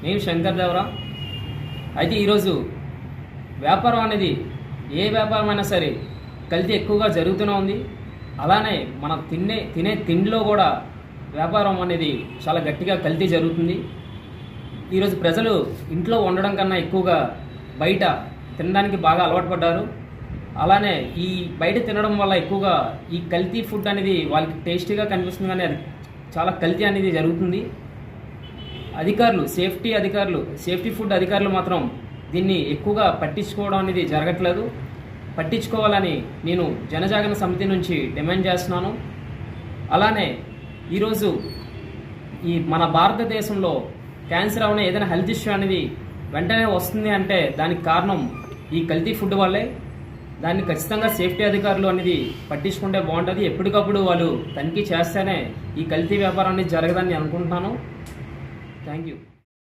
నేను శంకర్ దేవరా. అయితే ఈరోజు వ్యాపారం అనేది ఏ వ్యాపారమైనా సరే కల్తీ ఎక్కువగా జరుగుతూనే ఉంది. అలానే మనం తినే తిండిలో కూడా వ్యాపారం అనేది చాలా గట్టిగా కల్తీ జరుగుతుంది. ఈరోజు ప్రజలు ఇంట్లో వండడం కన్నా ఎక్కువగా బయట తినడానికి బాగా అలవాటు పడ్డారు. అలానే ఈ బయట తినడం వల్ల ఎక్కువగా ఈ కల్తీ ఫుడ్ అనేది వాళ్ళకి టేస్టీగా కనిపిస్తుంది, కానీ అది చాలా కల్తీ అనేది జరుగుతుంది. సేఫ్టీ ఫుడ్ అధికారులు మాత్రం దీన్ని ఎక్కువగా పట్టించుకోవడం అనేది జరగట్లేదు. పట్టించుకోవాలని నేను జనజాగరణ సమితి నుంచి డిమాండ్ చేస్తున్నాను. అలానే ఈరోజు మన భారతదేశంలో క్యాన్సర్ అవనే ఏదైనా హెల్త్ ఇష్యూ అనేది వెంటనే వస్తుంది అంటే దానికి కారణం ఈ కల్తీ ఫుడ్ వల్లే. దాన్ని ఖచ్చితంగా సేఫ్టీ అధికారులు అనేది పట్టించుకుంటే బాగుంటుంది. ఎప్పటికప్పుడు వాళ్ళు తనిఖీ చేస్తేనే ఈ కల్తీ వ్యాపారం అనేది జరగదని అనుకుంటున్నాను. Thank you.